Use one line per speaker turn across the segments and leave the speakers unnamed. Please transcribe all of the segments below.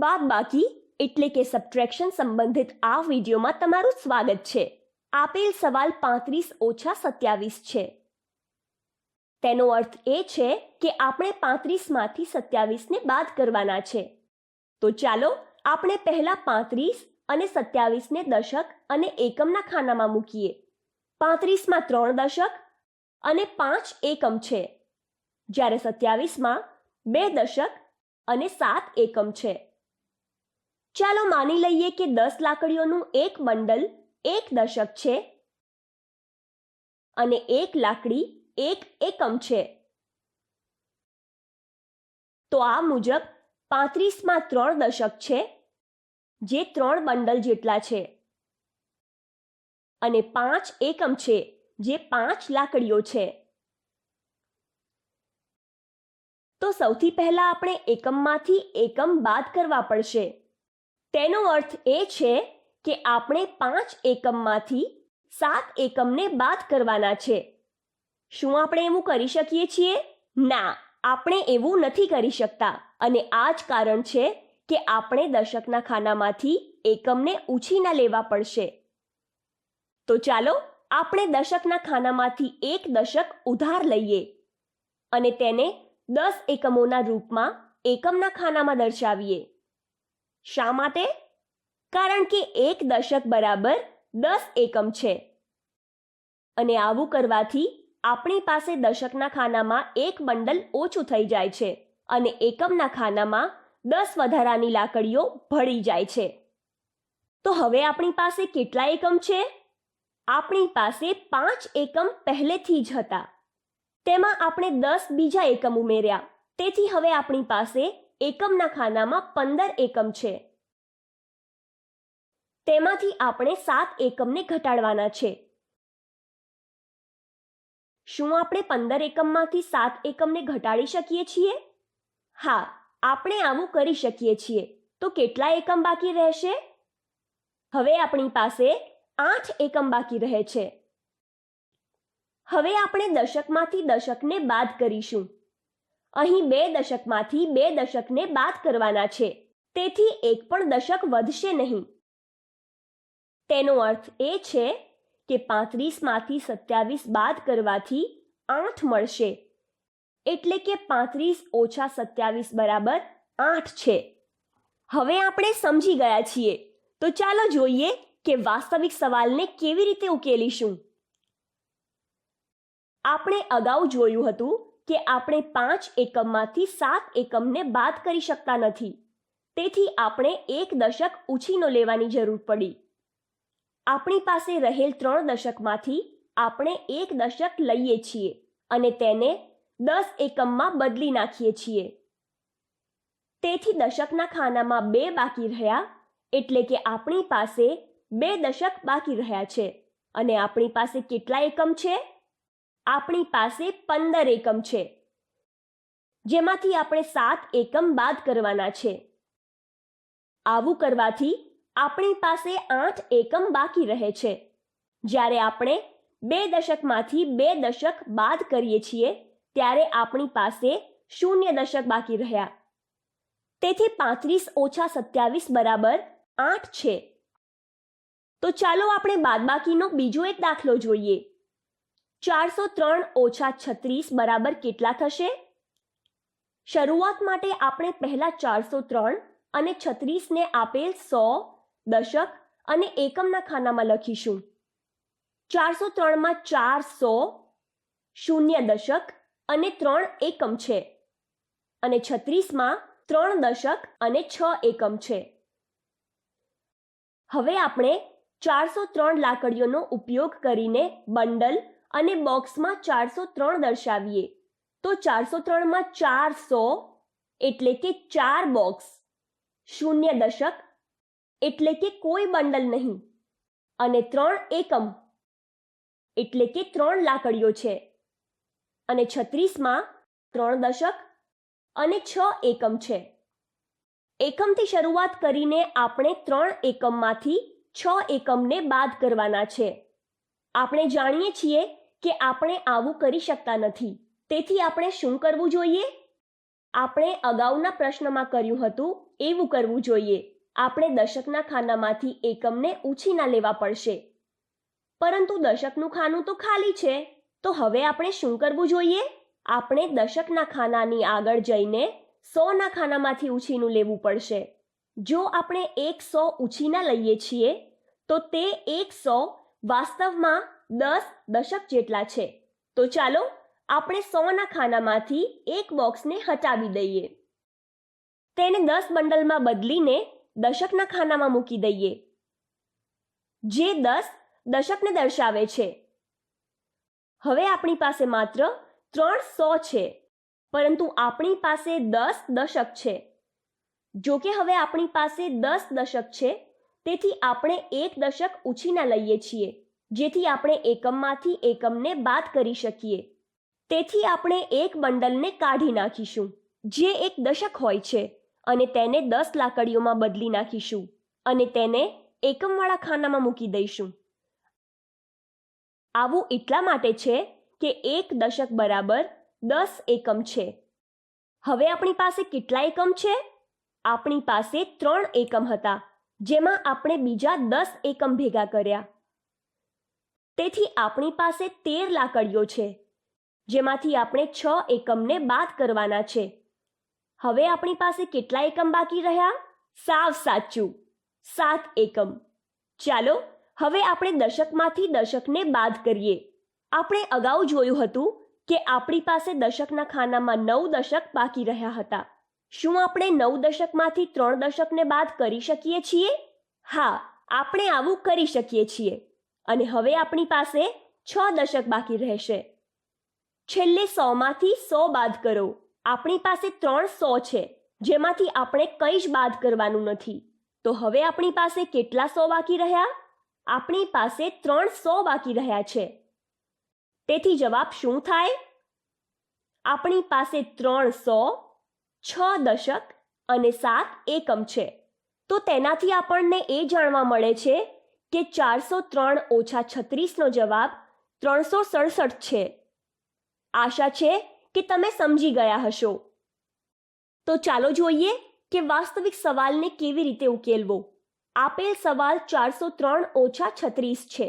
બાદબાકી એટલે કે સબટ્રેક્શન સંબંધિત આ વિડીયોમાં તમારું સ્વાગત છે. આપેલ સવાલ 35 ઓછા 27 છે. તેનો અર્થ એ છે કે આપણે 35 માંથી 27 ને બાદ કરવાના છે. તો ચાલો આપણે પહેલા 35 અને 27 ને દશક અને એકમના ખાનામાં મૂકીએ. 35 માં 3 દશક અને 5 એકમ છે, જ્યારે 27 માં 2 દશક અને 7 એકમ છે. ચાલો માની લઈએ કે 10 લાકડીઓનું એક બંડલ 1 દશક છે અને 1 લાકડી 1 એકમ છે. તો આ મુજબ 35 માં 3 દશક છે, જે 3 બંડલ જેટલા છે, અને 5 એકમ છે, જે 5 લાકડીઓ છે. તો સૌથી પહેલા આપણે એકમમાંથી એકમ બાદ કરવા પડશે. તેનો અર્થ એ છે કે આપણે 5 એકમમાંથી 7 એકમને બાદ કરવાના છે. શું આપણે એવું કરી શકીએ છીએ? ના, આપણે એવું નથી કરી શકતા, અને આ જ કારણ છે કે આપણે દશકના ખાનામાંથી એકમને ઉછીના લેવા પડશે. તો ચાલો આપણે દશકના ખાનામાંથી એક દશક ઉધાર લઈએ અને તેને 10 એકમોના રૂપમાં એકમના ખાનામાં દર્શાવીએ. શા માટે? કારણ કે એક દશક બરાબર 10 એકમ છે, અને આવું કરવાથી આપણી પાસે દશકના ખાનામાં એક બંડલ ઓછું થઈ જાય છે અને એકમના ખાનામાં 10 વધારાની લાકડીઓ ભળી જાય છે. તો હવે આપણી પાસે કેટલા એકમ છે? આપણી પાસે 5 એકમ પહેલેથી જ હતા. તેમાં આપણે 10 બીજા એકમ ઉમેર્યા, તેથી હવે આપણી પાસે એકમના ખાનામાં 15 એકમ છે. તેમાંથી આપણે 7 એકમને ઘટાડવાના છે. શું આપણે 15 એકમમાંથી 7 એકમને ઘટાડી શકીએ છીએ? હા, આપણે આવું કરી શકીએ છીએ. તો કેટલા એકમ બાકી રહેશે? હવે આપણી પાસે 8 એકમ બાકી રહે છે. હવે આપણે દશકમાંથી દશકને બાદ કરીશું. અહીં 2 દશકમાંથી 2 દશકને બાદ કરવાના છે, તેથી એક પણ દશક વધશે નહીં. તેનો અર્થ એ છે કે 35 માંથી 27 બાદ કરવાથી 8 મળશે, એટલે કે 35 ઓછા 27 બરાબર 8 છે. હવે આપણે સમજી ગયા છીએ. તો ચાલો જોઈએ કે વાસ્તવિક સવાલને કેવી રીતે ઉકેલીશું. આપણે અગાઉ જોયું હતું કે આપણે 5 એકમમાંથી 7 એકમને બાદ કરી શકતા નથી, તેથી આપણે એક દશક ઉછીનો લેવાની જરૂર પડી. આપણી પાસે રહેલ 3 દશકમાંથી આપણે એક દશક લઈએ છીએ અને તેને 10 એકમમાં બદલી નાખીએ છીએ. તેથી દશકના ખાનામાં 2 બાકી રહ્યા, એટલે કે આપણી પાસે 2 દશક બાકી રહ્યા છે. અને આપણી પાસે કેટલા એકમ છે? આપણી પાસે 15 એકમ છે, જેમાંથી આપણે 7 એકમ બાદ કરવાના છે. આવું કરવાથી આપણી પાસે 8 એકમ બાકી રહે છે. જ્યારે આપણે 2 દશકમાંથી 2 દશક બાદ કરીએ છીએ ત્યારે આપણી પાસે 0 દશક બાકી રહ્યા. તેથી 35 ઓછા 27 બરાબર 8 છે. તો ચાલો આપણે બાદબાકીનો બીજો એક દાખલો જોઈએ. 403 ઓછા 36 બરાબર કેટલા થશે? શરૂઆત માટે આપણે પહેલા 403 અને 36 ને આપેલ 100, દશક અને એકમના ખાનામાં લખીશું. 403 માં 4 100, 0 દશક અને 3 એકમ છે, અને 36 માં 3 દશક અને 6 એકમ છે. હવે આપણે 403 લાકડીઓનો ઉપયોગ કરીને બંડલ અને બોક્સમાં 403 દર્શાવીએ. તો 403 માં 4 100 એટલે કે 4 બોક્સ, 0 દશક એટલે કે કોઈ બંડલ નહીં, અને 3 એકમ એટલે કે 3 લાકડીઓ છે, અને 36 માં 3 દશક અને 6 એકમ છે. એકમથી શરૂઆત કરીને આપણે 3 એકમમાંથી 6 એકમને બાદ કરવાના છે. આપણે જાણીએ છીએ કે આપણે આવું કરી શકતા નથી, તેથી આપણે શું કરવું જોઈએ? આપણે અગાઉના પ્રશ્નમાં કર્યું હતું એવું કરવું જોઈએ. આપણે દશકના ખાનામાંથી એકમને ઉછીના લેવા પડશે. પરંતુ દશકનું ખાનું તો ખાલી છે, તો હવે આપણે શું કરવું જોઈએ? આપણે દશકના ખાનાની આગળ જઈને 100ના ખાનામાંથી ઉછીનું લેવું પડશે. જો આપણે 100 ઉછીના લઈએ છીએ તો તે 100 વાસ્તવમાં 10 દશક જેટલા છે. તો ચાલો આપણે 100ના ખાનામાંથી એક બોક્સને હટાવી દઈએ. તેને 10 બંડલમાં બદલીને દશકના ખાનામાં મૂકી દઈએ, જે 10 દશકને દર્શાવે છે. હવે આપણી પાસે માત્ર 300 છે, પરંતુ આપણી પાસે 10 દશક છે. જો કે હવે આપણી પાસે 10 દશક છે, તેથી આપણે એક દશક ઉછીના લઈએ છીએ, જેથી આપણે એકમમાંથી એકમને બાદ કરી શકીએ. તેથી આપણે એક બંડલને કાઢી નાખીશું, જે એક દશક હોય છે, અને તેને 10 લાકડીઓમાં બદલી નાખીશું અને તેને એકમવાળા ખાનામાં મૂકી દઈશું. આવું એટલા માટે છે કે એક દશક બરાબર 10 એકમ છે. હવે આપણી પાસે કેટલા એકમ છે? આપણી પાસે 3 એકમ હતા, જેમાં આપણે બીજા 10 એકમ ભેગા કર્યા. તેથી આપણી પાસે 13 લાકડીઓ છે, જેમાંથી આપણે 6 એકમને બાદ કરવાના છે. હવે આપણી પાસે કેટલા એકમ બાકી રહ્યા? સાવ સાચું, 7 એકમ. ચાલો હવે આપણે દશકમાંથી દશકને બાદ કરીએ. આપણે અગાઉ જોયું હતું કે આપણી પાસે દશકના ખાનામાં 9 દશક બાકી રહ્યા હતા. શું આપણે 9 દશકમાંથી 3 દશકને બાદ કરી શકીએ છીએ? હા, આપણે આવું કરી શકીએ છીએ. અને હવે આપણી પાસે 6 દશક બાકી રહેશે. છેલ્લે 100માંથી 100 બાદ કરો. આપણી પાસે 300 છે, જેમાંથી આપણે કંઈ જ બાદ કરવાનું નથી. તો હવે આપણી પાસે કેટલા 100 બાકી રહ્યા? આપણી પાસે 300 બાકી રહ્યા છે. તેથી જવાબ શું થાય? આપણી પાસે 300, 6 દશક અને 7 એકમ છે. તો તેનાથી આપણને એ જાણવા મળે છે કે 403 ઓછા 36નો જવાબ 367 છે. આશા છે કે તમે સમજી ગયા હશો. તો ચાલો જોઈએ કે વાસ્તવિક સવાલને કેવી રીતે ઉકેલવો. આપેલ સવાલ 403 ઓછા 36 છે.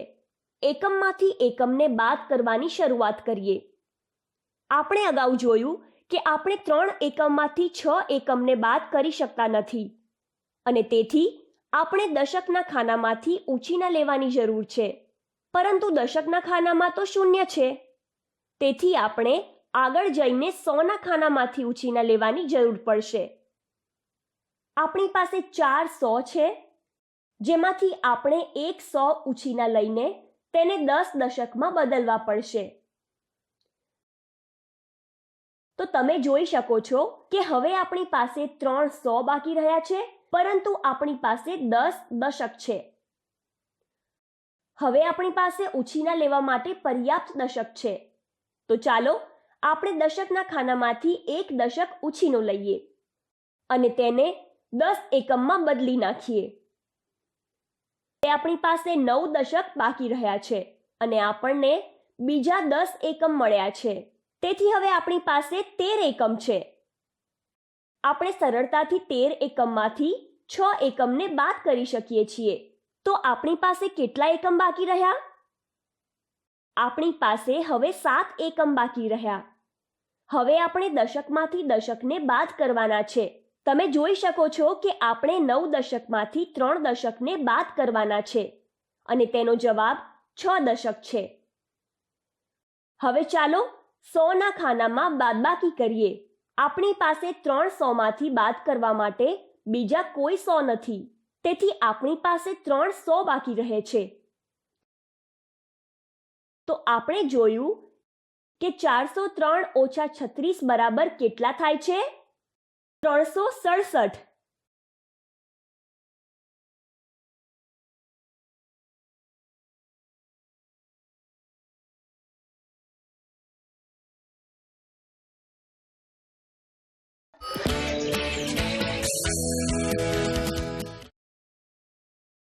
એકમમાંથી એકમને બાદ કરવાની શરૂઆત કરીએ. આપણે અગાઉ જોયું કે આપણે 3 એકમમાંથી 6 એકમને બાદ કરી શકતા નથી, અને તેથી આપણે દશકના ખાનામાંથી ઉછીના લેવાની જરૂર છે. પરંતુ દશકના ખાનામાં તો 0 છે. તેથી આપણે આગળ જઈને 100ના ખાનામાંથી ઉછીના લેવાની જરૂર પડશે. આપણી પાસે 400 છે, જેમાંથી આપણે 100 ઉછીના લઈને તેને 10 દશકમાં બદલવા પડશે. તો તમે જોઈ શકો છો કે હવે આપણી પાસે 300 બાકી રહ્યા છે, પરંતુ આપણી પાસે 10 દશક છે. હવે આપણી પાસે ઉછીના લેવા માટે પર્યાપ્ત દશક છે. તો ચાલો આપણે દશકના ખાનામાંથી એક દશક ઉછીનો લઈએ અને તેને 10 એકમમાં બદલી નાખીએ. આપણી પાસે 9 દશક બાકી રહ્યા છે અને આપણને બીજા 10 એકમ મળ્યા છે. તેથી હવે આપણી પાસે 13 એકમ છે. આપણે સરળતાથી 13 એકમમાંથી 6 એકમને બાદ કરી શકીએ છીએ. તો આપણી પાસે કેટલા એકમ બાકી રહ્યા? આપણી પાસે હવે 7 એકમ બાકી રહ્યા. હવે આપણે દશકમાંથી દશકને બાદ કરવાના છે. તમે જોઈ શકો છો કે આપણે 9 દશકમાંથી 3 દશકને બાદ કરવાના છે, અને તેનો જવાબ 6 દશક છે. હવે ચાલો 100ના ખાનામાં બાદબાકી કરીએ. આપણી પાસે 300માંથી બાદ કરવા માટે બીજા કોઈ 100 નથી. તેથી આપણી પાસે 300 બાકી રહે છે. તો આપણે જોયું કે 403 ઓછા 36 બરાબર કેટલા થાય છે? 367.